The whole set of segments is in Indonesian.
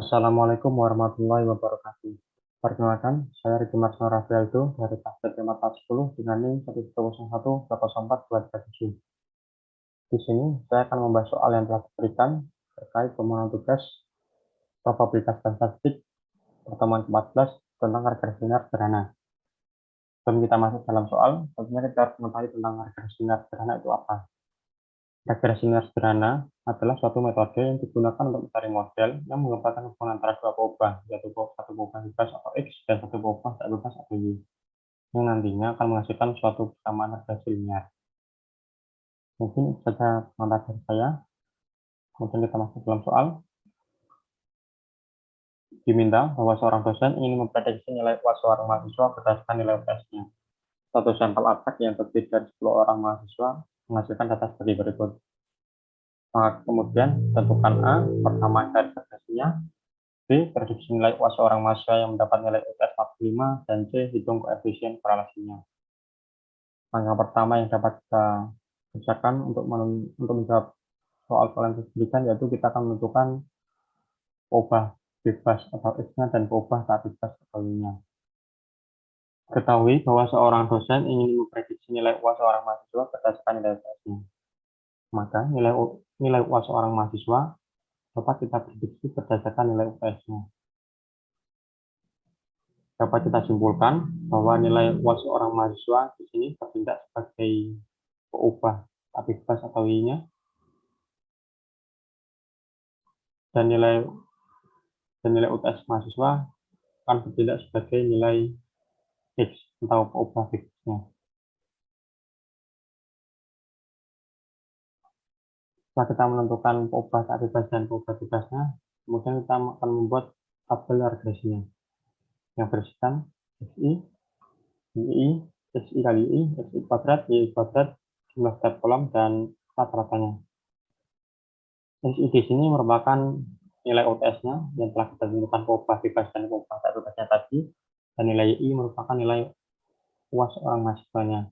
Assalamualaikum warahmatullahi wabarakatuh. Perkenalkan, saya Riki Marsno Rafaeldo dari Kasdet 510 dengan NIM 101204237. Di sini, saya akan membahas soal yang telah diberikan terkait pemohonan tugas probabilitas dan statistik pertemuan ke-14 tentang regresi linear sederhana. Sebelum kita masuk dalam soal, tentunya kita harus mengetahui tentang regresi linear sederhana itu apa. Regresi linear sederhana adalah suatu metode yang digunakan untuk mencari model yang menggambarkan hubungan antara dua perubahan, yaitu satu perubahan bebas atau X dan satu perubahan tak bebas atau Y, yang nantinya akan menghasilkan suatu persamaan regresi linear. Mungkin itu saja pengantar dari saya. Kemudian kita masuk dalam soal. Diminta bahwa seorang dosen ingin memprediksi nilai UAS seorang mahasiswa berdasarkan nilai UTS-nya. Satu sampel abstrak yang terdiri dari 10 orang mahasiswa menghasilkan data seperti berikut. Kemudian tentukan A, persamaan dari regresinya, B, prediksi nilai UAS seorang mahasiswa yang mendapat nilai UTS 45, dan C, hitung koefisien korelasinya. Langkah pertama yang dapat kita kerjakan untuk menjawab soal-soal yang diberikan, yaitu kita akan menentukan perubahan bebas atau X-nya dan perubahan tak bebas atau Y-nya. Ketahui bahwa seorang dosen ingin memprediksi nilai UAS seorang mahasiswa berdasarkan nilai UTS-nya. Maka nilai UAS seorang mahasiswa dapat kita prediksi berdasarkan nilai UTS-nya. Dapat kita simpulkan bahwa nilai UAS seorang mahasiswa di sini bertindak sebagai peubah tak bebas atau Y-nya, dan nilai UTS mahasiswa akan bertindak sebagai nilai X atau peubah bebasnya. Setelah kita menentukan peubah tak bebas dan peubah bebasnya, kemudian kita akan membuat tabel regresinya yang berisikan XI, YI, XI kali I, XI kuadrat, YI kuadrat, jumlah setiap kolom, dan rata-ratanya. XI di sini merupakan nilai UTS-nya yang telah kita tentukan peubah bebas dan peubah tak bebasnya tadi, dan nilai YI merupakan nilai UAS orang mahasiswanya.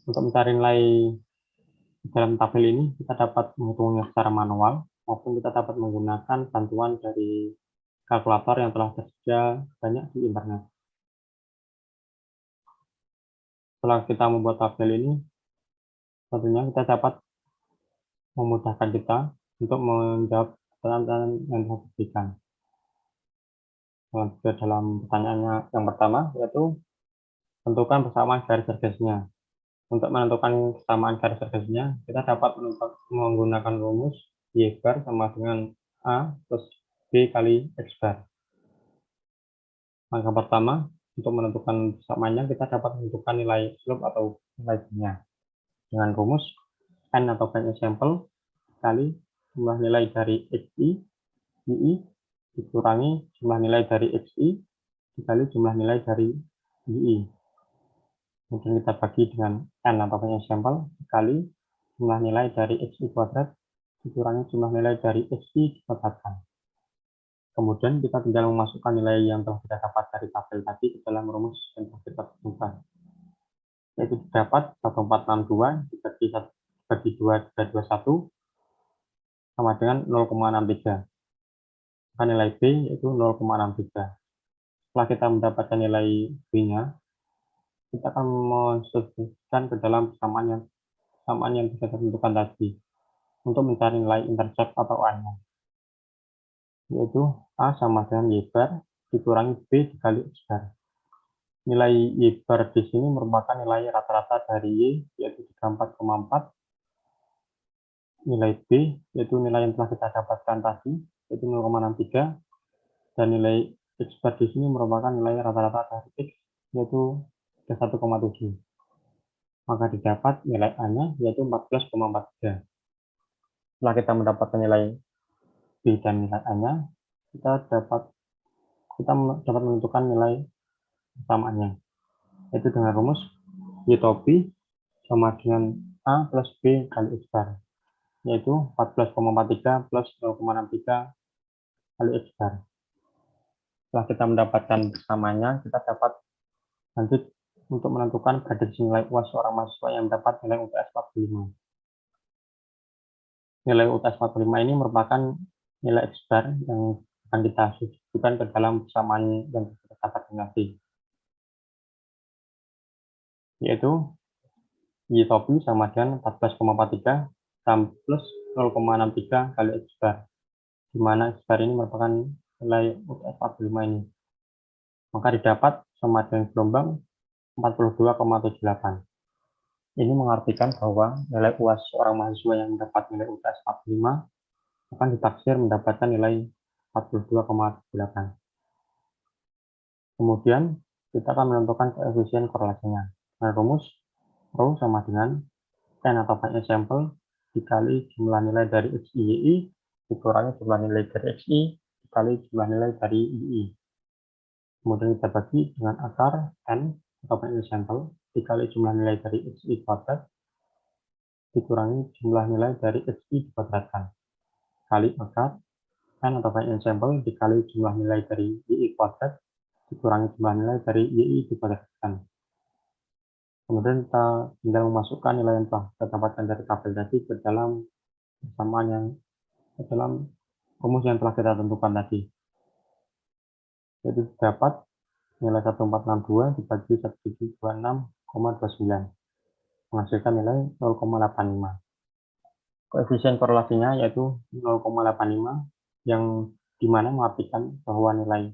Untuk mencari nilai dalam tabel ini, kita dapat menghitungnya secara manual, maupun kita dapat menggunakan bantuan dari kalkulator yang telah tersedia banyak di internet. Setelah kita membuat tabel ini, tentunya kita dapat memudahkan kita untuk menjawab pertanyaan yang telah diberikan. Dalam pertanyaannya yang pertama, yaitu tentukan persamaan garis regresinya. Untuk menentukan persamaan garis regresinya, kita dapat menggunakan rumus Y bar sama dengan A plus B kali X bar. Langkah pertama, untuk menentukan persamaannya, kita dapat menentukan nilai slope atau nilai B-nya dengan rumus N atau N sampel kali jumlah nilai dari XI, YI, dikurangi jumlah nilai dari XI, dikali jumlah nilai dari YI. Kemudian kita bagi dengan N atau N sampel kali jumlah nilai dari XI kuadrat, dikurangi jumlah nilai dari XI dikuadratkan. Kemudian kita tinggal memasukkan nilai yang telah kita dapat dari tabel tadi ke dalam rumus yang telah kita temukan. Yaitu dapat 1462 dibagi 2321 sama dengan 0,63. Maka nilai B yaitu 0,63. Setelah kita mendapatkan nilai B-nya, kita akan mensubstitusikan ke dalam persamaan yang bisa kita tentukan tadi untuk mencari nilai intercept atau A-nya. Yaitu A sama dengan Y bar dikurangi B dikali X bar. Nilai Y bar di sini merupakan nilai rata-rata dari Y, yaitu 34,4. Nilai B, yaitu nilai yang telah kita dapatkan tadi, yaitu 0,63. Dan nilai X bar di sini merupakan nilai rata-rata dari X, yaitu 1,7. Maka didapat nilai A-nya, yaitu 14,43. Setelah kita mendapatkan nilai B dan nilai A-nya, kita dapat menentukan nilai persamaannya, yaitu dengan rumus Y topi sama dengan A plus B kali X bar, yaitu 14,43 plus 0,63 kali X bar. Setelah kita mendapatkan persamaannya, kita dapat lanjut untuk menentukan prediksi nilai UAS seorang mahasiswa yang mendapat nilai UTS 45. Nilai UTS 45 ini merupakan nilai X bar yang akan kita substitusikan ke dalam persamaan yang kita dapatkan tadi, yaitu Y topi sama dengan 14,43 plus 0,63 kali X bar, di mana X bar ini merupakan nilai UTS 45 ini. Maka didapat sama dengan gelombang 42,78. Ini mengartikan bahwa nilai UAS seorang mahasiswa yang mendapat nilai UTS 45 akan ditaksir mendapatkan nilai 42,78. Kemudian kita akan menentukan koefisien korelasinya. Dengan rumus Rho sama dengan n atau banyak sampel dikali jumlah nilai dari XI-YI dikurangi jumlah nilai dari XI dikali jumlah nilai dari YI. Kemudian kita bagi dengan akar n atau banyak sampel dikali jumlah nilai dari XI kuadrat dikurangi jumlah nilai dari XI dikuadratkan kali akar n atau banyak sampel dikali jumlah nilai dari YI kuadrat dikurangi jumlah nilai dari YI dikuadratkan. Kemudian kita tinggal memasukkan nilai yang telah kita dapatkan dari tabel tadi ke dalam persamaan yang ke dalam rumus yang telah kita tentukan tadi. Jadi dapat nilai 1462 dibagi 1726,29 menghasilkan nilai 0,85. Koefisien korelasinya yaitu 0,85 yang dimana mengartikan bahwa nilai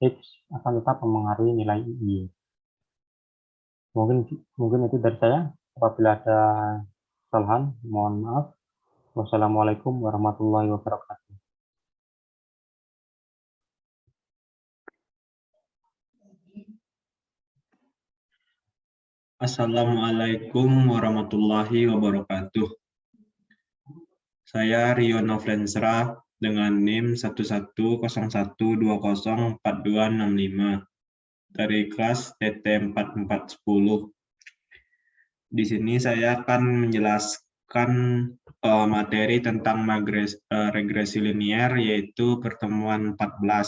X akan tetap mempengaruhi nilai Y. Mungkin itu dari saya. Apabila ada kesalahan, mohon maaf. Wassalamualaikum warahmatullahi wabarakatuh. Assalamualaikum warahmatullahi wabarakatuh. Saya Rio Novlensra dengan NIM 1101204265 dari kelas TT4410. Di sini saya akan menjelaskan materi tentang regresi linier, yaitu pertemuan 14.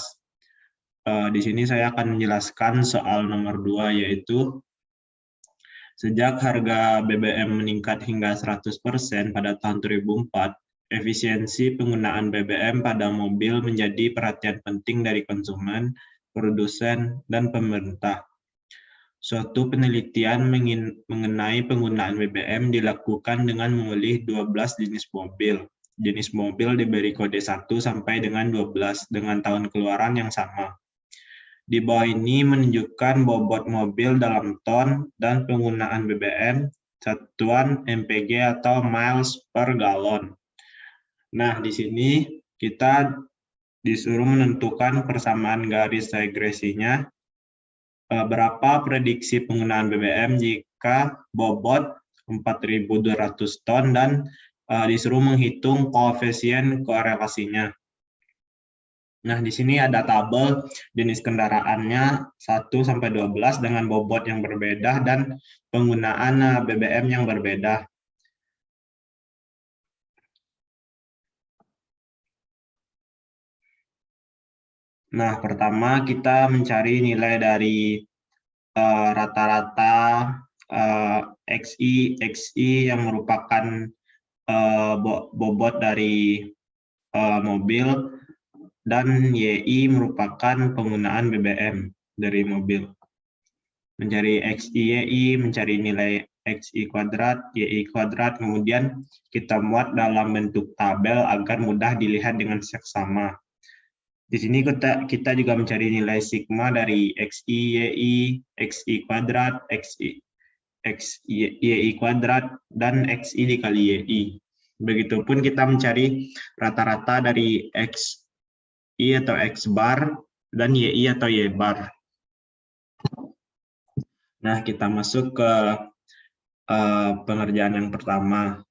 Di sini saya akan menjelaskan soal nomor 2, yaitu sejak harga BBM meningkat hingga 100% pada tahun 2004, efisiensi penggunaan BBM pada mobil menjadi perhatian penting dari konsumen, produsen, dan pemerintah. Suatu penelitian mengenai penggunaan BBM dilakukan dengan memilih 12 jenis mobil. Jenis mobil diberi kode 1 sampai dengan 12 dengan tahun keluaran yang sama. Di bawah ini menunjukkan bobot mobil dalam ton dan penggunaan BBM satuan MPG atau miles per gallon. Nah, di sini kita disuruh menentukan persamaan garis regresinya, berapa prediksi penggunaan BBM jika bobot 4.200 ton dan disuruh menghitung koefisien korelasinya. Nah, di sini ada tabel jenis kendaraannya 1-12 dengan bobot yang berbeda dan penggunaan BBM yang berbeda. Nah, pertama kita mencari nilai dari rata-rata XI yang merupakan bobot dari mobil, dan YI merupakan penggunaan BBM dari mobil. Mencari XI-YI, mencari nilai XI kuadrat, YI kuadrat, kemudian kita muat dalam bentuk tabel agar mudah dilihat dengan seksama. Di sini kita juga mencari nilai sigma dari XI, YI, XI kuadrat, YI kuadrat, dan XI dikali YI. Begitupun kita mencari rata-rata dari XI atau X bar dan YI atau Y bar. Nah, kita masuk ke pengerjaan yang pertama,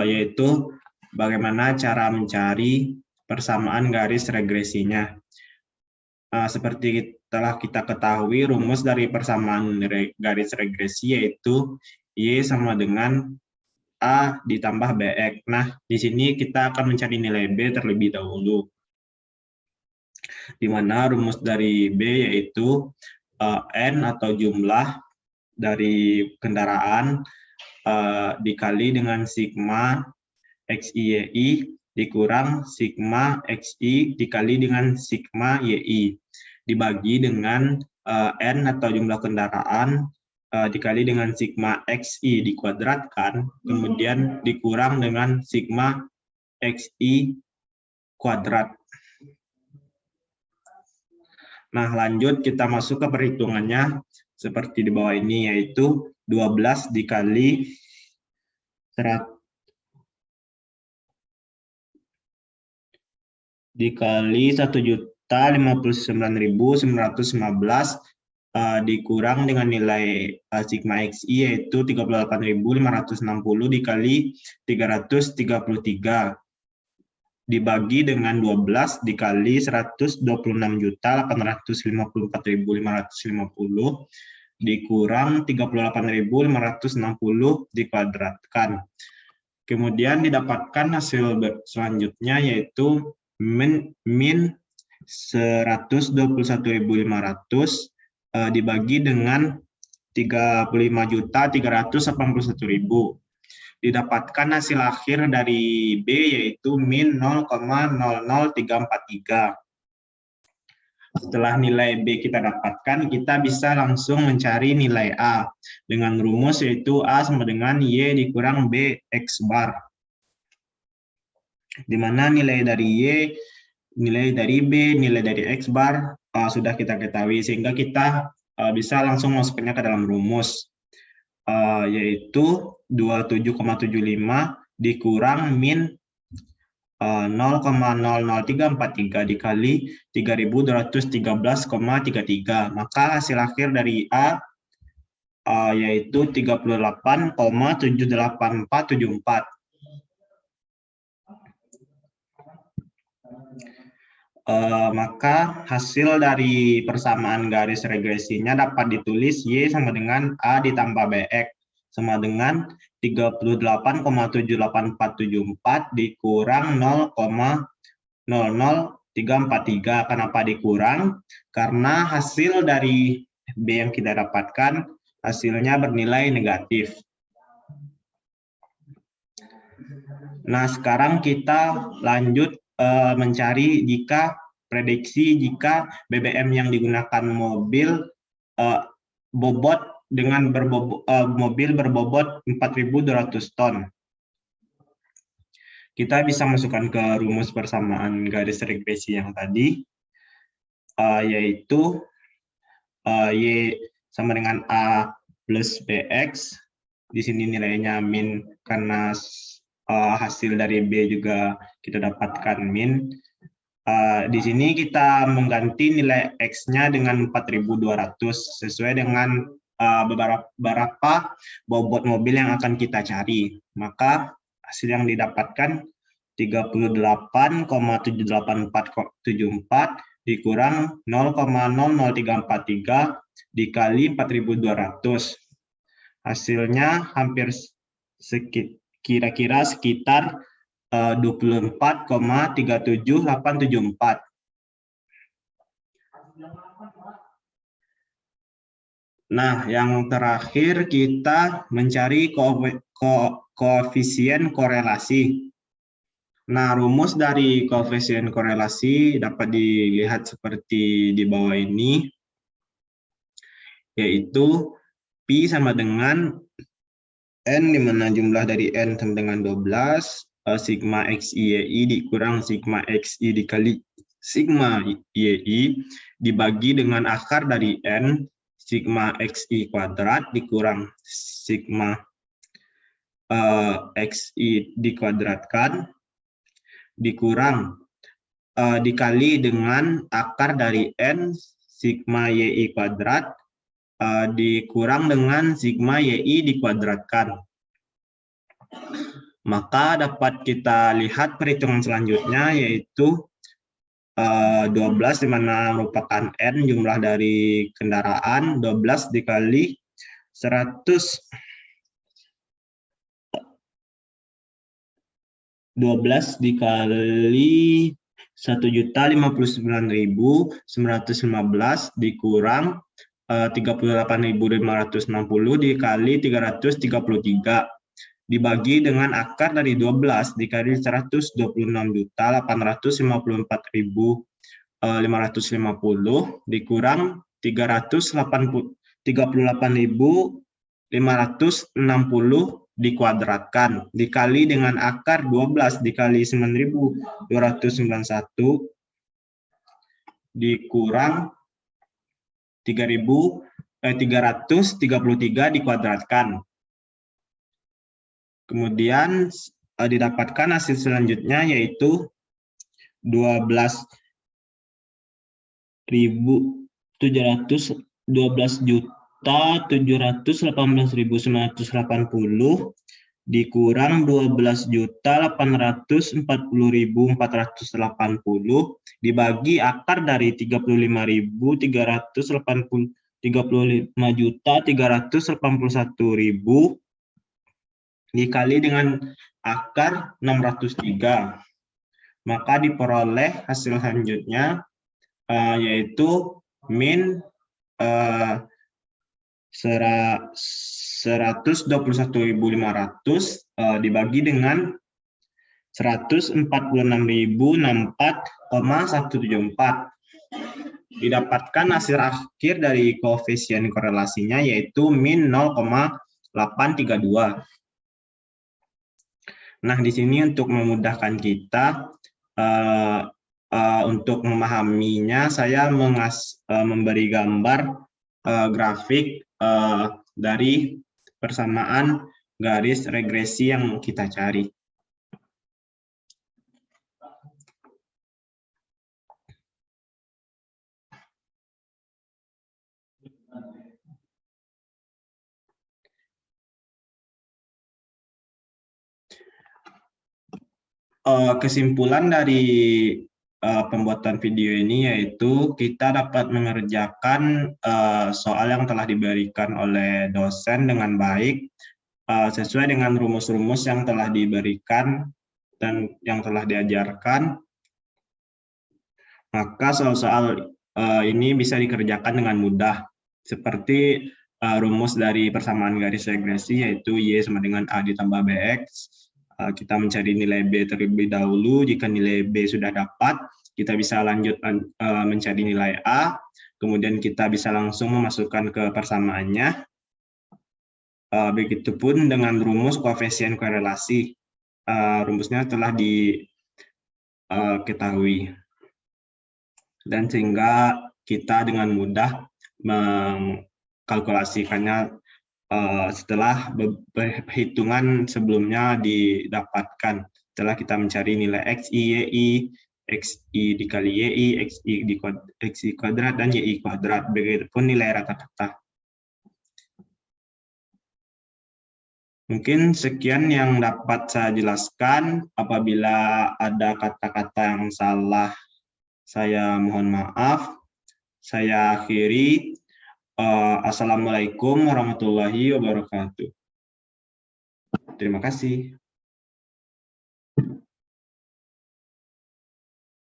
yaitu bagaimana cara mencari persamaan garis regresinya. Seperti telah kita ketahui, rumus dari persamaan garis regresi yaitu Y sama dengan A ditambah BX. Nah, di sini kita akan mencari nilai B terlebih dahulu, di mana rumus dari B yaitu N atau jumlah dari kendaraan dikali dengan sigma XI-YI dikurang sigma XI dikali dengan sigma YI, dibagi dengan N atau jumlah kendaraan, dikali dengan sigma XI dikuadratkan, kemudian dikurang dengan sigma XI kuadrat. Nah, lanjut kita masuk ke perhitungannya seperti di bawah ini, yaitu 12 dikali 100 dikali 1.059.915 dikurang dengan nilai sigma XI yaitu 38.560 dikali 333 dibagi dengan 12 dikali 126.854.550 dikurang 38.560 dikuadratkan. Kemudian didapatkan hasil selanjutnya yaitu min 121.500 dibagi dengan 35.381.000. Didapatkan hasil akhir dari B yaitu min 0,00343. Setelah nilai B kita dapatkan, kita bisa langsung mencari nilai A dengan rumus yaitu A sama dengan Y dikurang B X bar. Di mana nilai dari Y, nilai dari B, nilai dari X bar sudah kita ketahui, sehingga kita bisa langsung masukkannya ke dalam rumus, yaitu 27,75 dikurang min 0,00343 dikali 3.213,33. Maka hasil akhir dari A yaitu 38,78474. Maka hasil dari persamaan garis regresinya dapat ditulis Y sama dengan A ditambah BX sama dengan 38,78474 dikurang 0,00343. Kenapa dikurang? Karena hasil dari B yang kita dapatkan hasilnya bernilai negatif. Nah, sekarang kita lanjut mencari prediksi jika BBM yang digunakan mobil mobil berbobot 4.200 ton. Kita bisa masukkan ke rumus persamaan garis regresi yang tadi, yaitu Y sama dengan A plus BX. Di sini nilainya min karena hasil dari B juga kita dapatkan min. Di sini kita mengganti nilai X-nya dengan 4.200 sesuai dengan beberapa bobot mobil yang akan kita cari. Maka hasil yang didapatkan 38,78474 dikurang 0,00343 dikali 4.200. Hasilnya hampir kira-kira sekitar 24,37874. Nah, yang terakhir kita mencari koefisien korelasi. Nah, rumus dari koefisien korelasi dapat dilihat seperti di bawah ini, yaitu Pi sama dengan N, di mana jumlah dari N sama dengan 12, sigma XI dikurang sigma XI dikali sigma YI, dibagi dengan akar dari N, sigma XI kuadrat dikurang sigma XI dikuadratkan, dikurang dikali dengan akar dari N, sigma YI kuadrat, dikurang dengan sigma YI dikuadratkan. Maka dapat kita lihat perhitungan selanjutnya, yaitu 12, di mana merupakan N jumlah dari kendaraan, 12 dikali 100. 12 dikali 1.059.915 dikurang 38.560 dikali 333. dibagi dengan akar dari 12 dikali 126.854.550 dikurang 38.560 dikuadratkan dikali dengan akar 12 dikali 9.291 dikurang 333 dikuadratkan. Kemudian didapatkan hasil selanjutnya yaitu 12.718.980 dikurang 12.840.480 dibagi akar dari 35.381.000 dikali dengan akar 603. Maka diperoleh hasil selanjutnya yaitu min 121.500 dibagi dengan 146.064,174. Didapatkan hasil akhir dari koefisien korelasinya yaitu min 0,832. Nah, di sini untuk memudahkan kita untuk memahaminya, saya memberi gambar grafik dari persamaan garis regresi yang kita cari. Kesimpulan dari pembuatan video ini yaitu kita dapat mengerjakan soal yang telah diberikan oleh dosen dengan baik sesuai dengan rumus-rumus yang telah diberikan dan yang telah diajarkan. Maka soal-soal ini bisa dikerjakan dengan mudah seperti rumus dari persamaan garis regresi yaitu Y sama dengan A ditambah BX. Kita mencari nilai B terlebih dahulu. Jika nilai B sudah dapat, kita bisa lanjut mencari nilai A. Kemudian kita bisa langsung memasukkan ke persamaannya. Begitupun dengan rumus koefisien korelasi. Rumusnya telah diketahui. Dan sehingga kita dengan mudah mengkalkulasikannya setelah perhitungan sebelumnya didapatkan. Setelah kita mencari nilai XI, YI, XI dikali YI, XI kuadrat, dan YI kuadrat. Begitupun nilai rata-rata. Mungkin sekian yang dapat saya jelaskan. Apabila ada kata-kata yang salah, saya mohon maaf. Saya akhiri. Assalamualaikum warahmatullahi wabarakatuh. Terima kasih.